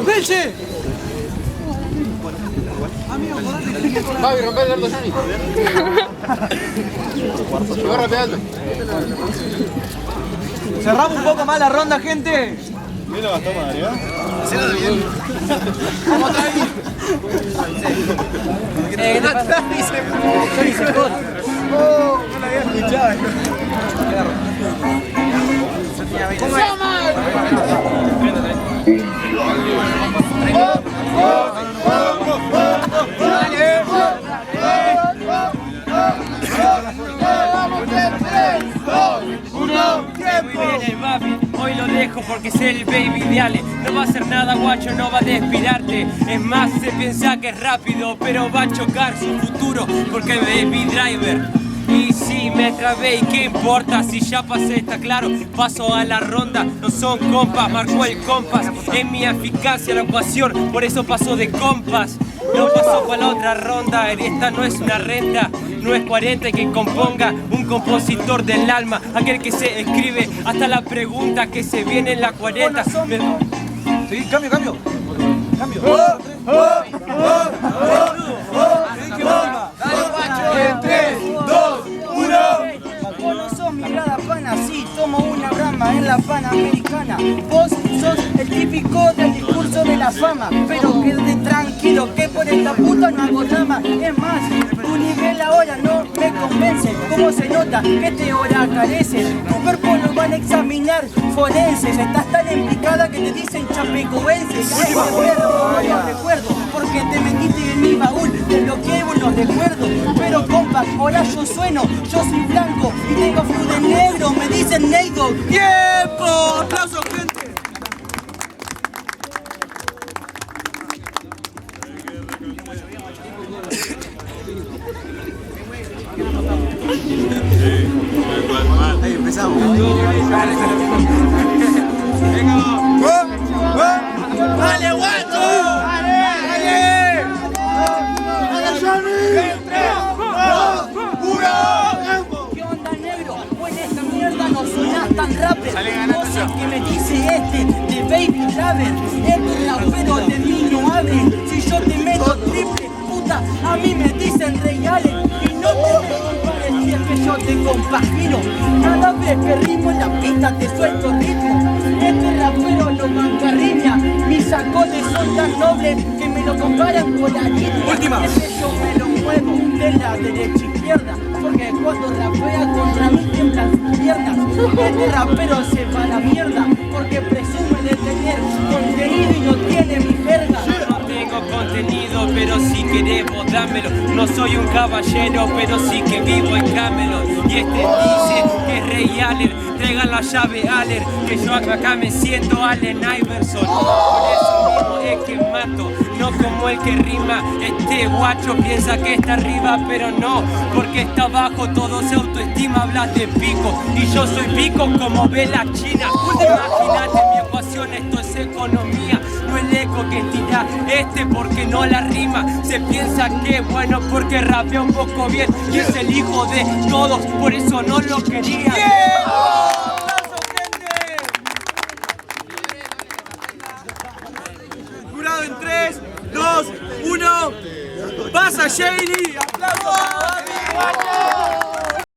¡Belche! Javi, rompe el dardo, Johnny. Llegó rapeando. Cerramos un poco más la ronda, gente. Mira, bastó Mario. Hacelo bien. ¿Cómo está ahí? Oh, no la había escuchado. ¿Cómo es? Muy bien el papi, hoy lo dejo porque es el baby de Ale. No va a hacer nada guacho, no va a despirarte. Es más, se piensa que es rápido, pero va a chocar su futuro porque es baby driver. Y si me trabé, ¿y qué importa? Si ya pasé, está claro, paso a la ronda. No son compas, marcó el compás. En mi eficacia la ecuación, por eso pasó de compas. No pasó para la otra ronda, esta no es una renta. No es 40 que componga un compositor del alma, aquel que se escribe hasta la pregunta que se viene en la 40. Sí, cambio. Cambio. En 3, 2, 1. Vos no sos mi grada pana, sí, tomo una rama en la Panamericana. Vos sos el típico del discurso de la fama, pero quédate tranquilo que por esta puta no hago drama. Es más, tu nivel ahora no me convence. ¿Cómo se nota que te hora carece? Tu cuerpo lo van a examinar forenses. Estás tan implicada que te dicen chapecoenses. Ay, no recuerdo, porque te metiste en mi baúl. Desbloqueé unos recuerdos. Pero compa, ahora yo sueno, yo soy blanco y tengo flu de negro. Me dicen negro. ¡Tiempo! ¡Aplausos, gente! Ahí empezamos. ¡Dale, guacho! ¡Dale! ¿Qué onda, negro? Pues esta mierda no sonás tan rápido. No sé qué me dice este de Baby Driver. Este rapero de mí no hable. Si yo te meto triple, puta, a mí me dicen reales. Y no te me compares si es que yo te compagino. Cada vez que rimo en la pista te suelto ritmo. Este rapero lo mancarriña. Mis acordes son tan nobles que me lo comparan con la ritmo. Última. Este yo me lo muevo de la derecha a izquierda, porque cuando rapea contra mí tiemblan sus piernas. Este rapero se va a la mierda, porque presume de tener contenido y no tiene mi verga. No tengo contenido, pero si querés vos dámelo. No soy un caballero, pero sí que vivo en Camelot. Y este dice que es Rey Aller, traigan la llave Aller, que yo acá me siento Allen Iverson. Por eso mismo es que mato, no como el que rima. Este guacho piensa que está arriba, pero no, porque está abajo, todo se autoestima, hablas de pico. Y yo soy pico como ve la China. Imagínate mi ecuación, esto es economía. No el eco que tira este porque no la rima. Se piensa que es bueno porque rapea un poco bien. Y es el hijo de todos, por eso no lo quería. ¡Aplausos, gente! Jurado en 3, 2, 1. ¡Pasa, Shady!